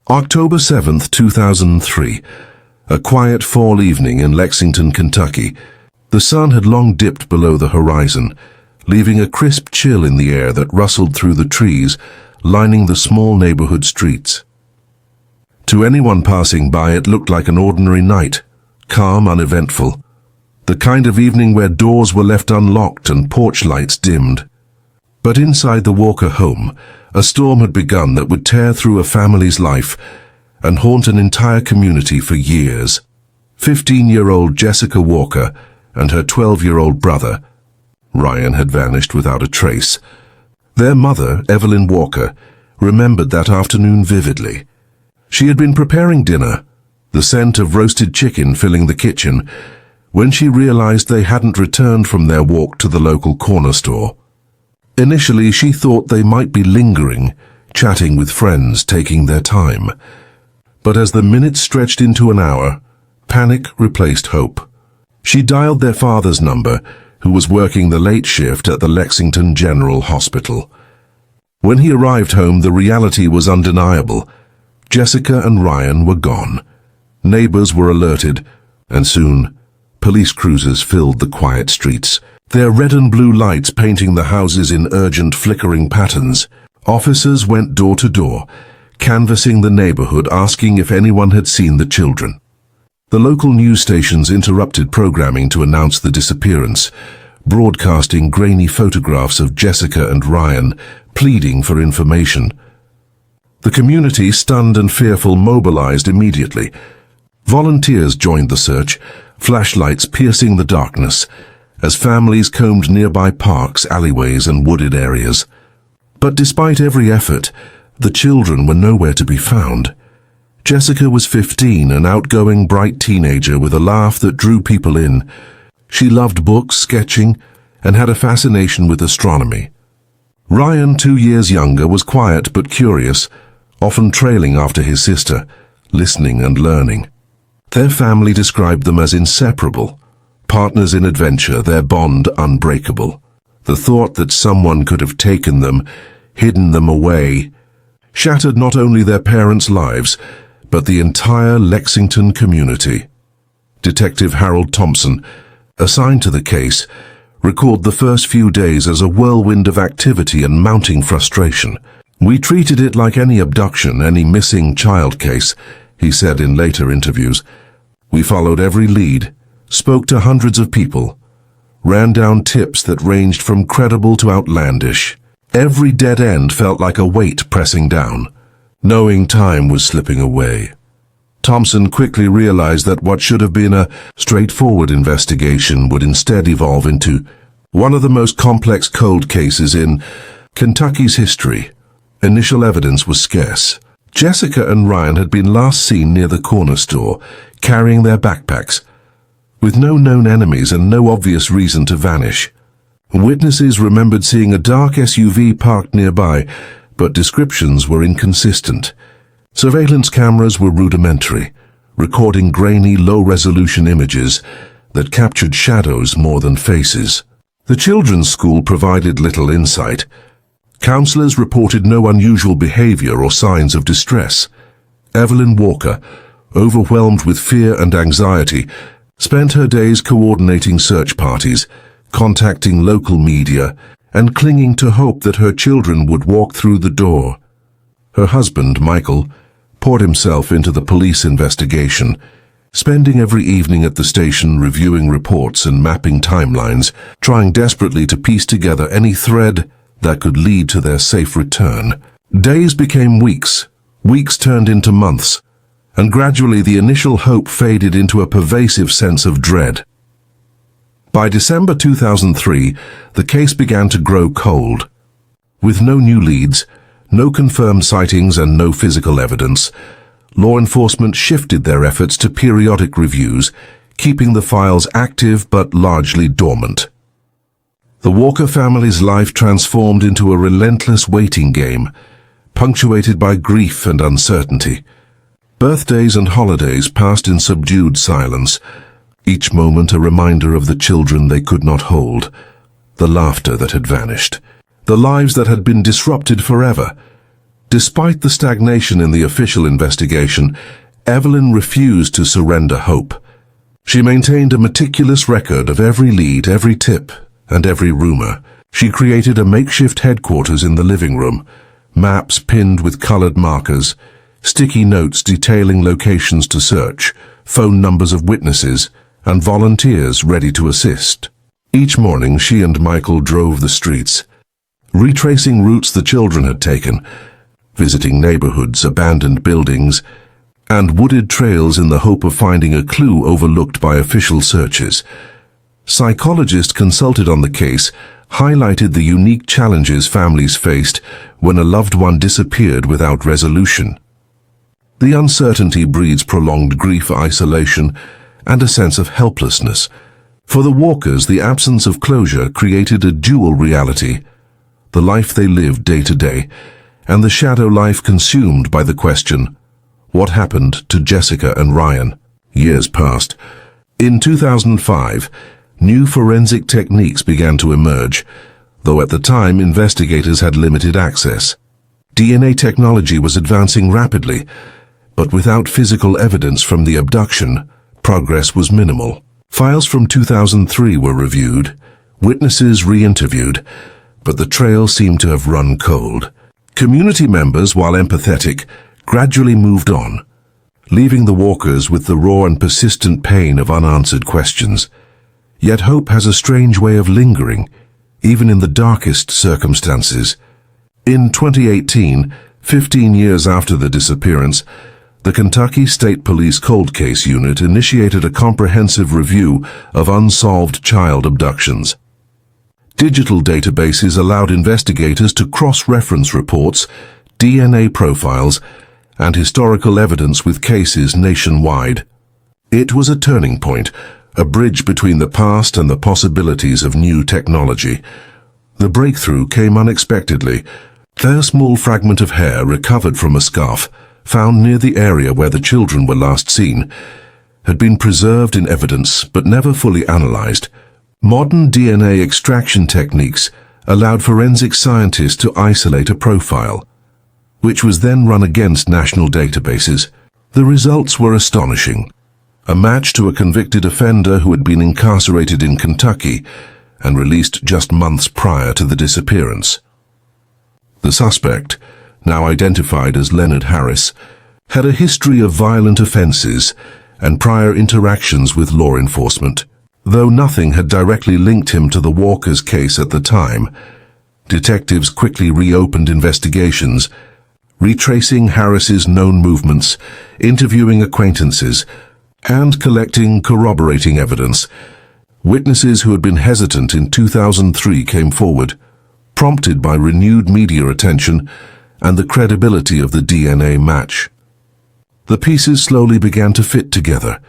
October 7th, 2003. A quiet fall evening in Lexington, Kentucky. The sun had long dipped below the horizon, leaving a crisp chill in the air that rustled through the trees, lining the small neighborhood streets. To anyone passing by, it looked like an ordinary night, calm, uneventful. The kind of evening where doors were left unlocked and porch lights dimmed. But inside the Walker home, a storm had begun that would tear through a family's life and haunt an entire community for years. 15-year-old Jessica Walker and her 12-year-old brother, Ryan, had vanished without a trace. Their mother, Evelyn Walker, remembered that afternoon vividly. She had been preparing dinner, the scent of roasted chicken filling the kitchen, when she realized they hadn't returned from their walk to the local corner store. Initially, she thought they might be lingering, chatting with friends, taking their time. But as the minutes stretched into an hour, panic replaced hope. She dialed their father's number, who was working the late shift at the Lexington General Hospital. When he arrived home, the reality was undeniable. Jessica and Ryan were gone. Neighbors were alerted, and soon, police cruisers filled the quiet streets, their red and blue lights painting the houses in urgent, flickering patterns. Officers went door to door, canvassing the neighborhood, asking if anyone had seen the children. The local news stations interrupted programming to announce the disappearance, broadcasting grainy photographs of Jessica and Ryan, pleading for information. The community, stunned and fearful, mobilized immediately. Volunteers joined the search, flashlights piercing the darkness, as families combed nearby parks, alleyways, and wooded areas. But despite every effort, the children were nowhere to be found. Jessica was 15, an outgoing, bright teenager with a laugh that drew people in. She loved books, sketching, and had a fascination with astronomy. Ryan, 2 years younger, was quiet but curious, often trailing after his sister, listening and learning. Their family described them as inseparable, partners in adventure, their bond unbreakable. The thought that someone could have taken them, hidden them away, shattered not only their parents' lives, but the entire Lexington community. Detective Harold Thompson, assigned to the case, recalled the first few days as a whirlwind of activity and mounting frustration. "We treated it like any abduction, any missing child case," he said in later interviews. "We followed every lead, spoke to hundreds of people, ran down tips that ranged from credible to outlandish. Every dead end felt like a weight pressing down, knowing time was slipping away." Thompson quickly realized that what should have been a straightforward investigation would instead evolve into one of the most complex cold cases in Kentucky's history. Initial evidence was scarce. Jessica and Ryan had been last seen near the corner store, carrying their backpacks, with no known enemies and no obvious reason to vanish. Witnesses remembered seeing a dark SUV parked nearby, but descriptions were inconsistent. Surveillance cameras were rudimentary, recording grainy, low-resolution images that captured shadows more than faces. The children's school provided little insight. Counselors reported no unusual behavior or signs of distress. Evelyn Walker, overwhelmed with fear and anxiety, spent her days coordinating search parties, contacting local media, and clinging to hope that her children would walk through the door. Her husband, Michael, poured himself into the police investigation, spending every evening at the station reviewing reports and mapping timelines, trying desperately to piece together any thread that could lead to their safe return. Days became weeks, weeks turned into months, and gradually the initial hope faded into a pervasive sense of dread. By December 2003, the case began to grow cold. With no new leads, no confirmed sightings, and no physical evidence, law enforcement shifted their efforts to periodic reviews, keeping the files active but largely dormant. The Walker family's life transformed into a relentless waiting game, punctuated by grief and uncertainty. Birthdays and holidays passed in subdued silence, each moment a reminder of the children they could not hold, the laughter that had vanished, the lives that had been disrupted forever. Despite the stagnation in the official investigation, Evelyn refused to surrender hope. She maintained a meticulous record of every lead, every tip, and every rumor. She created a makeshift headquarters in the living room, maps pinned with colored markers, sticky notes detailing locations to search, phone numbers of witnesses, and volunteers ready to assist. Each morning she and Michael drove the streets, retracing routes the children had taken, visiting neighborhoods, abandoned buildings, and wooded trails in the hope of finding a clue overlooked by official searches. Psychologists consulted on the case highlighted the unique challenges families faced when a loved one disappeared without resolution. The uncertainty breeds prolonged grief, isolation, and a sense of helplessness. For the Walkers, the absence of closure created a dual reality: the life they lived day to day, and the shadow life consumed by the question, what happened to Jessica and Ryan? Years passed. In 2005, new forensic techniques began to emerge, though at the time investigators had limited access. DNA technology was advancing rapidly, but without physical evidence from the abduction, progress was minimal. Files from 2003 were reviewed, witnesses re-interviewed, but the trail seemed to have run cold. Community members, while empathetic, gradually moved on, leaving the Walkers with the raw and persistent pain of unanswered questions. Yet hope has a strange way of lingering, even in the darkest circumstances. In 2018, 15 years after the disappearance, the Kentucky State Police Cold Case Unit initiated a comprehensive review of unsolved child abductions. Digital databases allowed investigators to cross-reference reports, DNA profiles, and historical evidence with cases nationwide. It was a turning point, a bridge between the past and the possibilities of new technology. The breakthrough came unexpectedly. A small fragment of hair recovered from a scarf, found near the area where the children were last seen, had been preserved in evidence but never fully analyzed. Modern DNA extraction techniques allowed forensic scientists to isolate a profile, which was then run against national databases. The results were astonishing. A match to a convicted offender who had been incarcerated in Kentucky and released just months prior to the disappearance. The suspect, now identified as Leonard Harris, had a history of violent offenses and prior interactions with law enforcement. Though nothing had directly linked him to the Walkers' case at the time, detectives quickly reopened investigations, retracing Harris's known movements, interviewing acquaintances, and collecting corroborating evidence. Witnesses who had been hesitant in 2003 came forward, prompted by renewed media attention and the credibility of the DNA match. The pieces slowly began to fit together,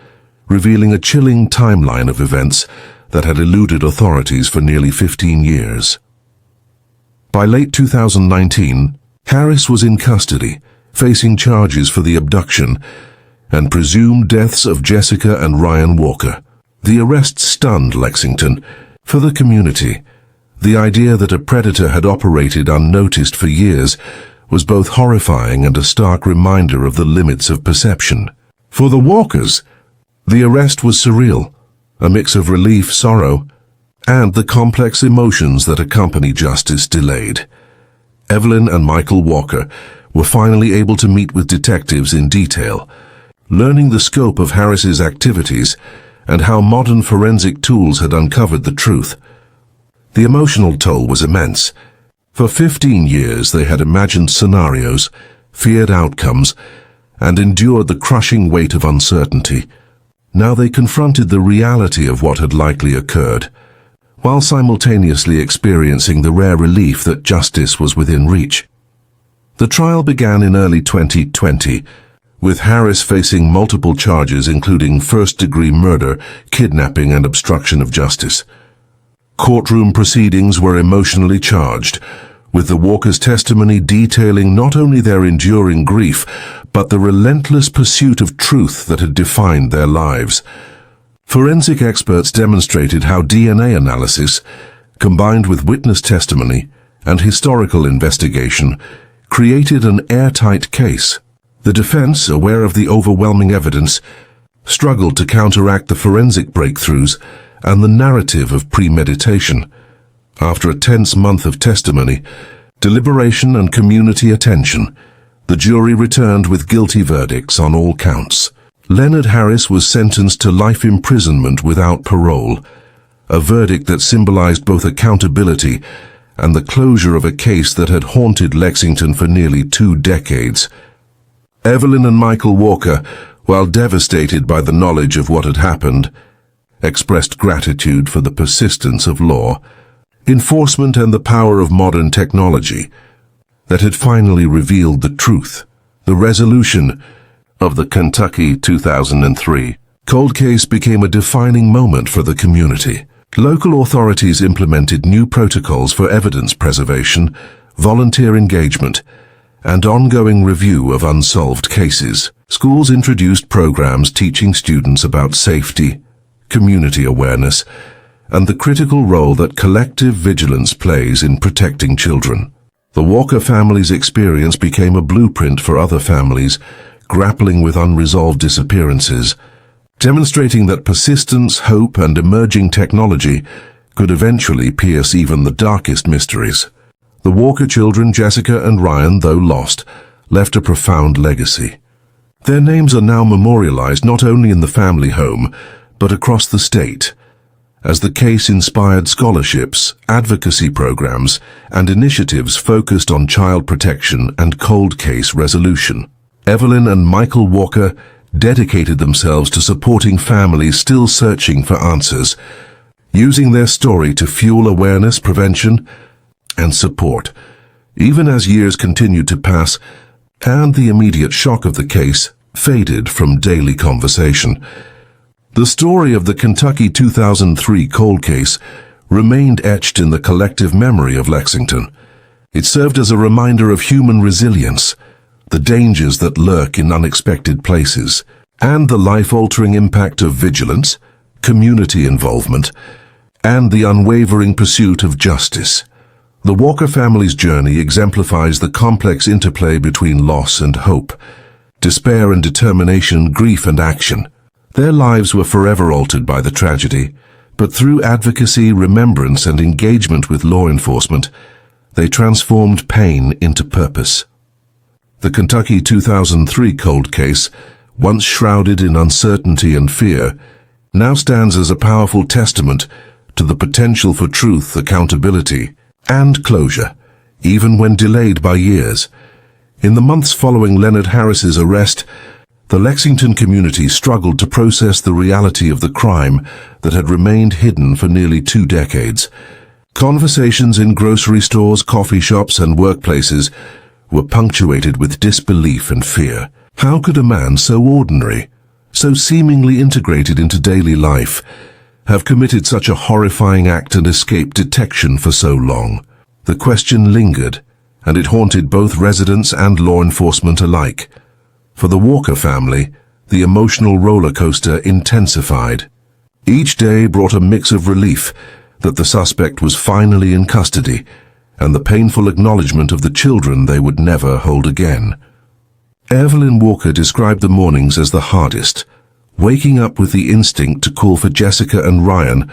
revealing a chilling timeline of events that had eluded authorities for nearly 15 years. By late 2019, Harris was in custody, facing charges for the abduction and presumed deaths of Jessica and Ryan Walker. The arrest stunned Lexington. For the community, the idea that a predator had operated unnoticed for years was both horrifying and a stark reminder of the limits of perception. For the Walkers, the arrest was surreal, a mix of relief, sorrow, and the complex emotions that accompany justice delayed. Evelyn and Michael Walker were finally able to meet with detectives in detail, learning the scope of Harris's activities and how modern forensic tools had uncovered the truth. The emotional toll was immense. For 15 years they had imagined scenarios, feared outcomes, and endured the crushing weight of uncertainty. Now they confronted the reality of what had likely occurred, while simultaneously experiencing the rare relief that justice was within reach. The trial began in early 2020, with Harris facing multiple charges including first-degree murder, kidnapping, and obstruction of justice. Courtroom proceedings were emotionally charged, with the Walkers' testimony detailing not only their enduring grief, but the relentless pursuit of truth that had defined their lives. Forensic experts demonstrated how DNA analysis, combined with witness testimony and historical investigation, created an airtight case. The defense, aware of the overwhelming evidence, struggled to counteract the forensic breakthroughs and the narrative of premeditation. After a tense month of testimony, deliberation and community attention, the jury returned with guilty verdicts on all counts. Leonard Harris was sentenced to life imprisonment without parole, a verdict that symbolized both accountability and the closure of a case that had haunted Lexington for nearly 2 decades. Evelyn and Michael Walker, while devastated by the knowledge of what had happened, expressed gratitude for the persistence of law, enforcement and the power of modern technology that had finally revealed the truth. The resolution of the Kentucky 2003 cold case became a defining moment for the community. Local authorities implemented new protocols for evidence preservation, volunteer engagement, and ongoing review of unsolved cases. Schools introduced programs teaching students about safety, community awareness, and the critical role that collective vigilance plays in protecting children. The Walker family's experience became a blueprint for other families grappling with unresolved disappearances, demonstrating that persistence, hope, and emerging technology could eventually pierce even the darkest mysteries. The Walker children, Jessica and Ryan, though lost, left a profound legacy. Their names are now memorialized not only in the family home, but across the state, as the case inspired scholarships, advocacy programs, and initiatives focused on child protection and cold case resolution. Evelyn and Michael Walker dedicated themselves to supporting families still searching for answers, using their story to fuel awareness, prevention, and support. Even as years continued to pass and the immediate shock of the case faded from daily conversation, the story of the Kentucky 2003 cold case remained etched in the collective memory of Lexington. It served as a reminder of human resilience, the dangers that lurk in unexpected places, and the life-altering impact of vigilance, community involvement, and the unwavering pursuit of justice. The Walker family's journey exemplifies the complex interplay between loss and hope, despair and determination, grief and action. Their lives were forever altered by the tragedy, but through advocacy, remembrance, and engagement with law enforcement, they transformed pain into purpose. The Kentucky 2003 cold case, once shrouded in uncertainty and fear, now stands as a powerful testament to the potential for truth, accountability, and closure, even when delayed by years. In the months following Leonard Harris's arrest, the Lexington community struggled to process the reality of the crime that had remained hidden for nearly 2 decades. Conversations in grocery stores, coffee shops, and workplaces were punctuated with disbelief and fear. How could a man so ordinary, so seemingly integrated into daily life, have committed such a horrifying act and escaped detection for so long? The question lingered, and it haunted both residents and law enforcement alike. For the Walker family, the emotional roller coaster intensified. Each day brought a mix of relief that the suspect was finally in custody, and the painful acknowledgement of the children they would never hold again. Evelyn Walker described the mornings as the hardest, waking up with the instinct to call for Jessica and Ryan,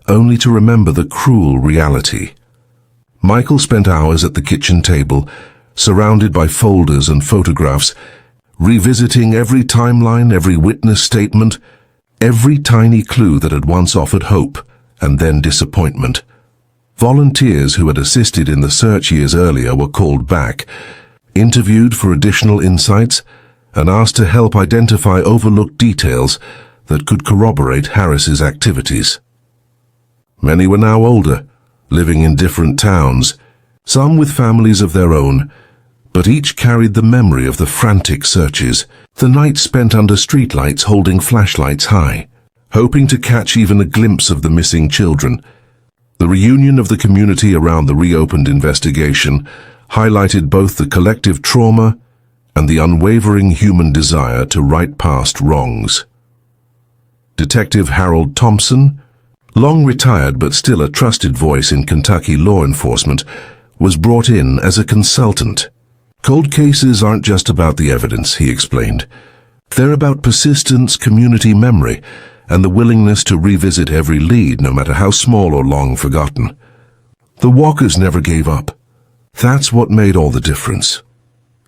only to remember the cruel reality. Michael spent hours at the kitchen table, surrounded by folders and photographs, revisiting every timeline, every witness statement, every tiny clue that had once offered hope and then disappointment. Volunteers who had assisted in the search years earlier were called back, interviewed for additional insights, and asked to help identify overlooked details that could corroborate Harris's activities. Many were now older, living in different towns, some with families of their own, but each carried the memory of the frantic searches, the nights spent under streetlights holding flashlights high, hoping to catch even a glimpse of the missing children. The reunion of the community around the reopened investigation highlighted both the collective trauma and the unwavering human desire to right past wrongs. Detective Harold Thompson, long retired but still a trusted voice in Kentucky law enforcement, was brought in as a consultant. Cold cases aren't just about the evidence, he explained. They're about persistence, community memory, and the willingness to revisit every lead, no matter how small or long forgotten. The Walkers never gave up. That's what made all the difference.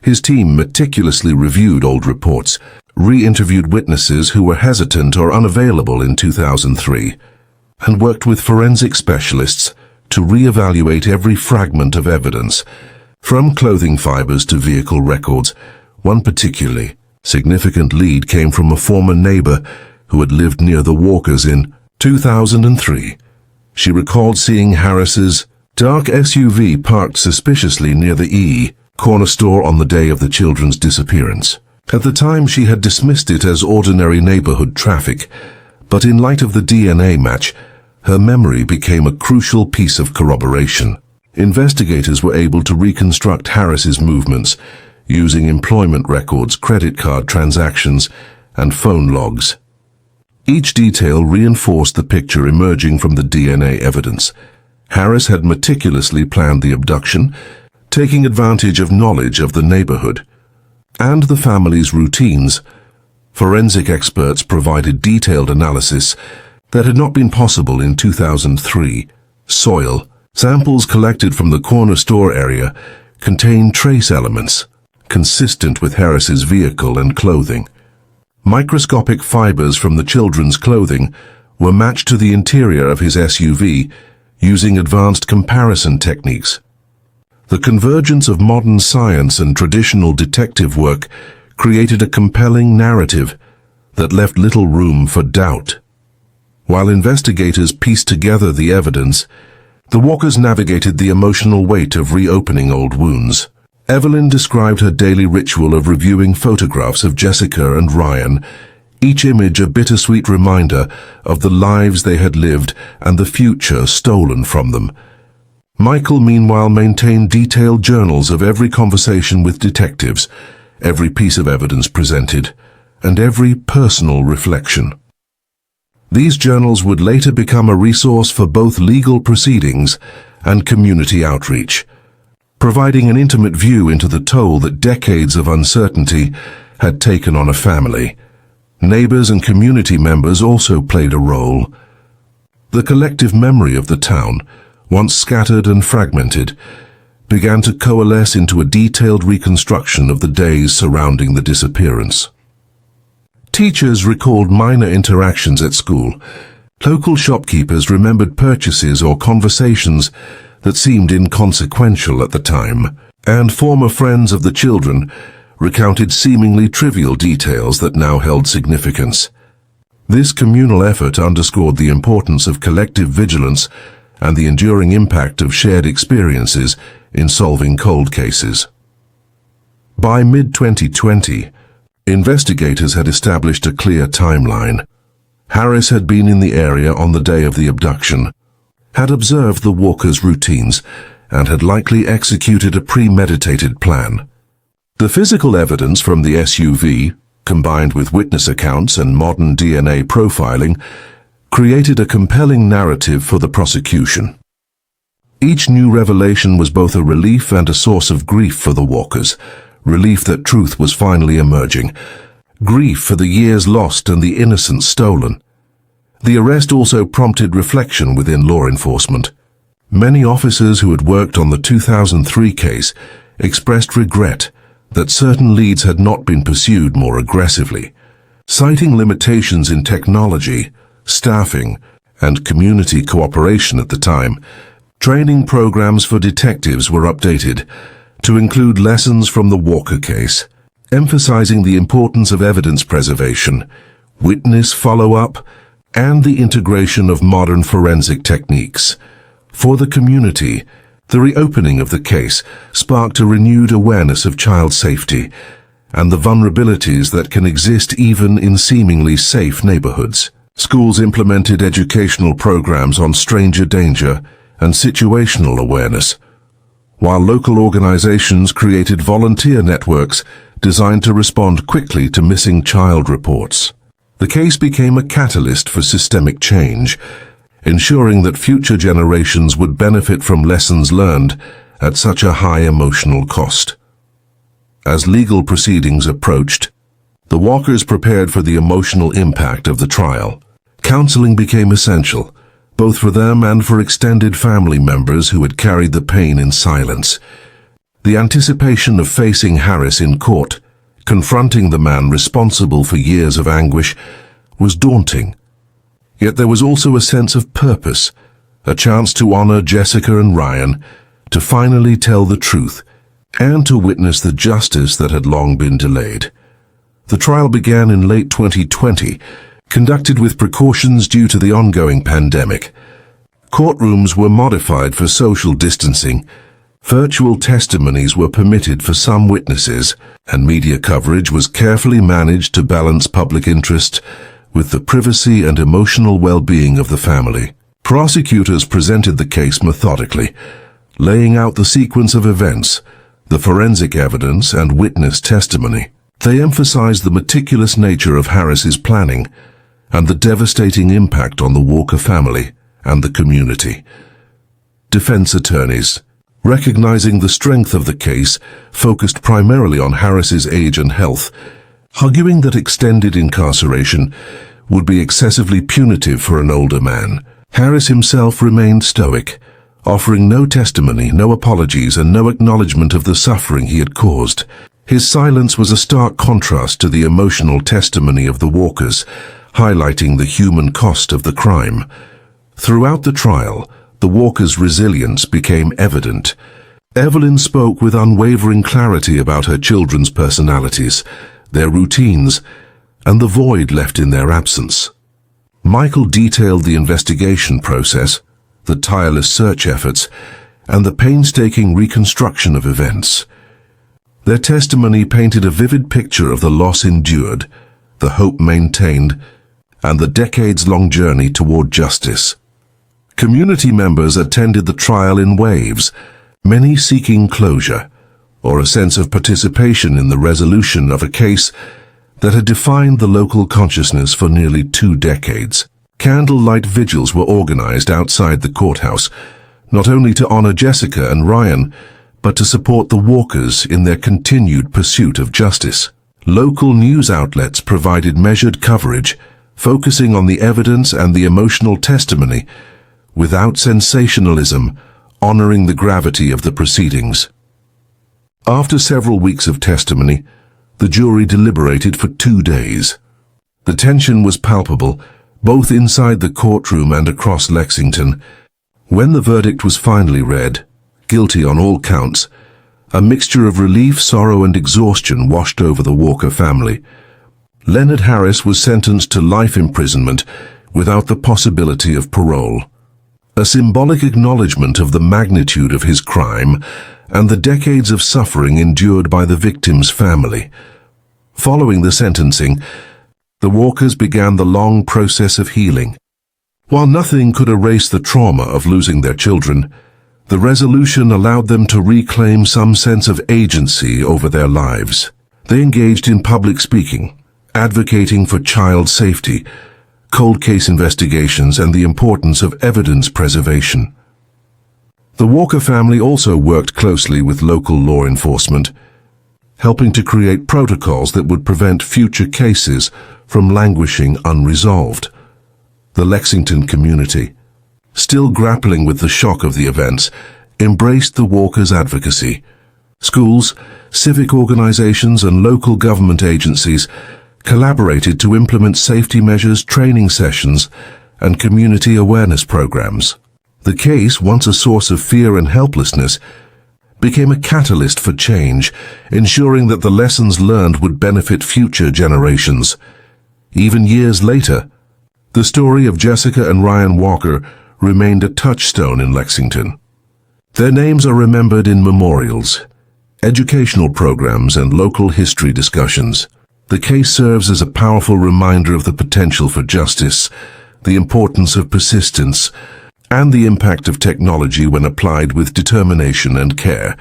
His team meticulously reviewed old reports, re-interviewed witnesses who were hesitant or unavailable in 2003, and worked with forensic specialists to re-evaluate every fragment of evidence, from clothing fibers to vehicle records. One particularly significant lead came from a former neighbor who had lived near the Walkers in 2003. She recalled seeing Harris's dark SUV parked suspiciously near the corner store on the day of the children's disappearance. At the time, she had dismissed it as ordinary neighborhood traffic, but in light of the DNA match, her memory became a crucial piece of corroboration. Investigators were able to reconstruct Harris's movements using employment records, credit card transactions, and phone logs. Each detail reinforced the picture emerging from the DNA evidence. Harris had meticulously planned the abduction, taking advantage of knowledge of the neighborhood and the family's routines. Forensic experts provided detailed analysis that had not been possible in 2003. Soil samples collected from the corner store area contained trace elements consistent with Harris's vehicle and clothing. Microscopic fibers from the children's clothing were matched to the interior of his SUV using advanced comparison techniques. The convergence of modern science and traditional detective work created a compelling narrative that left little room for doubt. While investigators pieced together the evidence, the Walkers navigated the emotional weight of reopening old wounds. Evelyn described her daily ritual of reviewing photographs of Jessica and Ryan, each image a bittersweet reminder of the lives they had lived and the future stolen from them. Michael, meanwhile, maintained detailed journals of every conversation with detectives, every piece of evidence presented, and every personal reflection. These journals would later become a resource for both legal proceedings and community outreach, providing an intimate view into the toll that decades of uncertainty had taken on a family. Neighbors and community members also played a role. The collective memory of the town, once scattered and fragmented, began to coalesce into a detailed reconstruction of the days surrounding the disappearance. Teachers recalled minor interactions at school. Local shopkeepers remembered purchases or conversations that seemed inconsequential at the time, and former friends of the children recounted seemingly trivial details that now held significance. This communal effort underscored the importance of collective vigilance and the enduring impact of shared experiences in solving cold cases. By mid-2020, investigators had established a clear timeline. Harris had been in the area on the day of the abduction, had observed the Walkers' routines, and had likely executed a premeditated plan. The physical evidence from the SUV, combined with witness accounts and modern DNA profiling, created a compelling narrative for the prosecution. Each new revelation was both a relief and a source of grief for the Walkers, relief that truth was finally emerging, grief for the years lost and the innocence stolen. The arrest also prompted reflection within law enforcement. Many officers who had worked on the 2003 case expressed regret that certain leads had not been pursued more aggressively. Citing limitations in technology, staffing, and community cooperation at the time, training programs for detectives were updated to include lessons from the Walker case, emphasizing the importance of evidence preservation, witness follow-up, and the integration of modern forensic techniques. For the community, the reopening of the case sparked a renewed awareness of child safety and the vulnerabilities that can exist even in seemingly safe neighborhoods. Schools implemented educational programs on stranger danger and situational awareness, while local organizations created volunteer networks designed to respond quickly to missing child reports. The case became a catalyst for systemic change, ensuring that future generations would benefit from lessons learned at such a high emotional cost. As legal proceedings approached, the Walkers prepared for the emotional impact of the trial. Counseling became essential, both for them and for extended family members who had carried the pain in silence. The anticipation of facing Harris in court, confronting the man responsible for years of anguish, was daunting. Yet there was also a sense of purpose, a chance to honor Jessica and Ryan, to finally tell the truth, and to witness the justice that had long been delayed. The trial began in late 2020, conducted with precautions due to the ongoing pandemic. Courtrooms were modified for social distancing, virtual testimonies were permitted for some witnesses, and media coverage was carefully managed to balance public interest with the privacy and emotional well-being of the family. Prosecutors presented the case methodically, laying out the sequence of events, the forensic evidence and witness testimony. They emphasized the meticulous nature of Harris's planning and the devastating impact on the Walker family and the community. Defense attorneys, recognizing the strength of the case, focused primarily on Harris's age and health, arguing that extended incarceration would be excessively punitive for an older man. Harris himself remained stoic, offering no testimony, no apologies, and no acknowledgement of the suffering he had caused. His silence was a stark contrast to the emotional testimony of the Walkers, highlighting the human cost of the crime. Throughout the trial, the Walkers' resilience became evident. Evelyn spoke with unwavering clarity about her children's personalities, their routines, and the void left in their absence. Michael detailed the investigation process, the tireless search efforts, and the painstaking reconstruction of events. Their testimony painted a vivid picture of the loss endured, the hope maintained, and the decades-long journey toward justice. Community members attended the trial in waves, many seeking closure, or a sense of participation in the resolution of a case that had defined the local consciousness for nearly 2 decades. Candlelight vigils were organized outside the courthouse, not only to honor Jessica and Ryan, but to support the Walkers in their continued pursuit of justice. Local news outlets provided measured coverage, focusing on the evidence and the emotional testimony, without sensationalism, honoring the gravity of the proceedings. After several weeks of testimony, the jury deliberated for 2 days. The tension was palpable, both inside the courtroom and across Lexington. When the verdict was finally read, guilty on all counts, a mixture of relief, sorrow, and exhaustion washed over the Walker family. Leonard Harris was sentenced to life imprisonment without the possibility of parole, a symbolic acknowledgement of the magnitude of his crime and the decades of suffering endured by the victim's family. Following the sentencing, the Walkers began the long process of healing. While nothing could erase the trauma of losing their children, the resolution allowed them to reclaim some sense of agency over their lives. They engaged in public speaking, advocating for child safety, cold case investigations, and the importance of evidence preservation. The Walker family also worked closely with local law enforcement, helping to create protocols that would prevent future cases from languishing unresolved. The Lexington community, still grappling with the shock of the events, embraced the Walkers' advocacy. Schools, civic organizations, and local government agencies collaborated to implement safety measures, training sessions, and community awareness programs. The case, once a source of fear and helplessness, became a catalyst for change, ensuring that the lessons learned would benefit future generations. Even years later, the story of Jessica and Ryan Walker remained a touchstone in Lexington. Their names are remembered in memorials, educational programs, and local history discussions. The case serves as a powerful reminder of the potential for justice, the importance of persistence, and the impact of technology when applied with determination and care.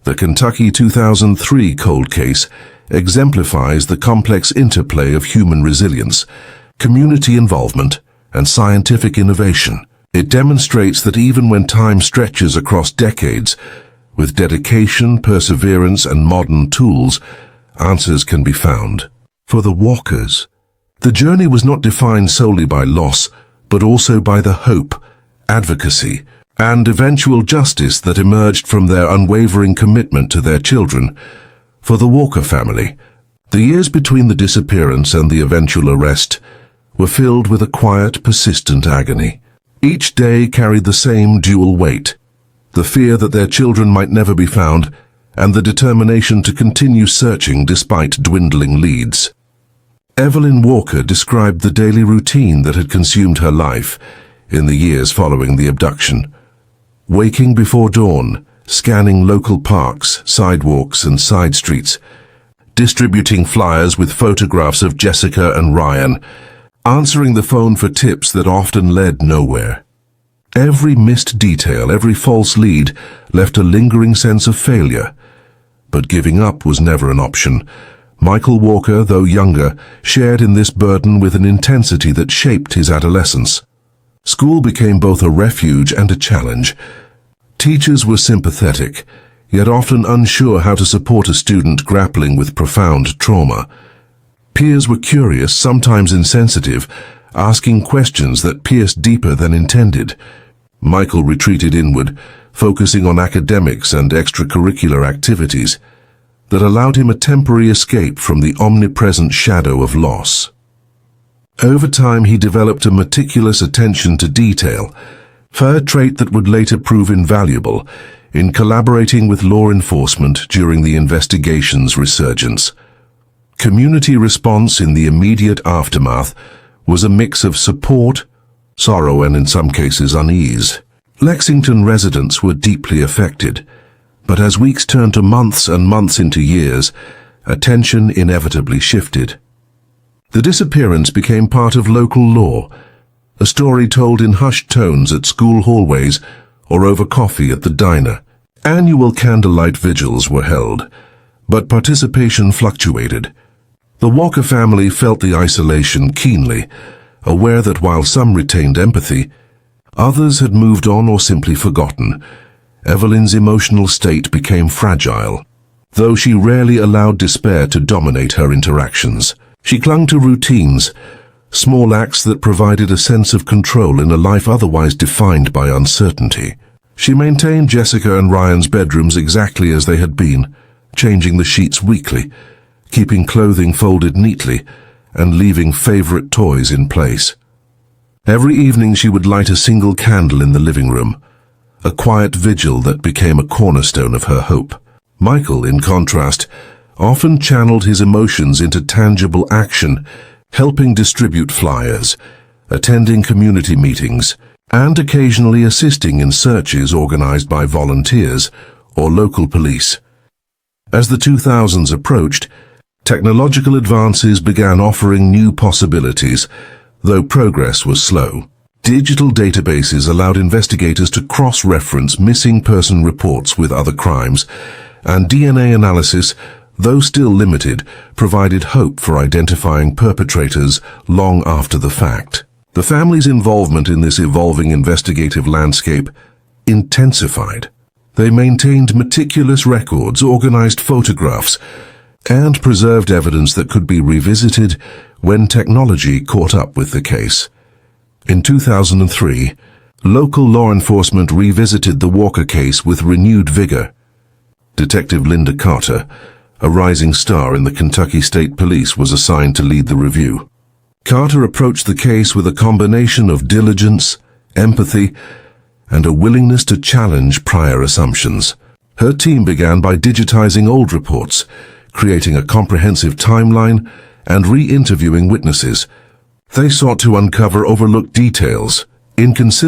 The Kentucky 2003 cold case exemplifies the complex interplay of human resilience, community involvement, and scientific innovation. It demonstrates that even when time stretches across decades, With dedication, perseverance, and modern tools, answers can be found. For the Walkers, the journey was not defined solely by loss, but also by the hope, advocacy, and eventual justice that emerged from their unwavering commitment to their children. For the Walker family, the years between the disappearance and the eventual arrest were filled with a quiet, persistent agony. Each day carried the same dual weight: the fear that their children might never be found, and the determination to continue searching despite dwindling leads. Evelyn Walker described the daily routine that had consumed her life in the years following the abduction. Waking before dawn, scanning local parks, sidewalks, and side streets, distributing flyers with photographs of Jessica and Ryan, answering the phone for tips that often led nowhere. Every missed detail, every false lead left a lingering sense of failure. But giving up was never an option. Michael Walker, though younger, shared in this burden with an intensity that shaped his adolescence. School became both a refuge and a challenge. Teachers were sympathetic, yet often unsure how to support a student grappling with profound trauma. Peers were curious, sometimes insensitive, asking questions that pierced deeper than intended. Michael retreated inward, focusing on academics and extracurricular activities that allowed him a temporary escape from the omnipresent shadow of loss. Over time, he developed a meticulous attention to detail, a trait that would later prove invaluable in collaborating with law enforcement during the investigation's resurgence. Community response in the immediate aftermath was a mix of support, sorrow, and in some cases unease. Lexington residents were deeply affected, but as weeks turned to months and months into years, attention inevitably shifted. The disappearance became part of local law, a story told in hushed tones at school hallways or over coffee at the diner. Annual candlelight vigils were held, but participation fluctuated. The Walker family felt the isolation keenly, aware that while some retained empathy, others had moved on or simply forgotten. Evelyn's emotional state became fragile, though she rarely allowed despair to dominate her interactions. She clung to routines, small acts that provided a sense of control in a life otherwise defined by uncertainty. She maintained Jessica and Ryan's bedrooms exactly as they had been, changing the sheets weekly, keeping clothing folded neatly, and leaving favorite toys in place. Every evening she would light a single candle in the living room, a quiet vigil that became a cornerstone of her hope. Michael, in contrast, often channeled his emotions into tangible action, helping distribute flyers, attending community meetings, and occasionally assisting in searches organized by volunteers or local police. As the 2000s approached, technological advances began offering new possibilities, though progress was slow. Digital databases allowed investigators to cross-reference missing person reports with other crimes, and DNA analysis, though still limited, provided hope for identifying perpetrators long after the fact. The family's involvement in this evolving investigative landscape intensified. They maintained meticulous records, organized photographs, and preserved evidence that could be revisited when technology caught up with the case. In 2003, local law enforcement revisited the Walker case with renewed vigor. Detective Linda Carter, a rising star in the Kentucky State Police, was assigned to lead the review. Carter approached the case with a combination of diligence, empathy, and a willingness to challenge prior assumptions. Her team began by digitizing old reports, creating a comprehensive timeline, and re-interviewing witnesses. They sought to uncover overlooked details, inconsistencies,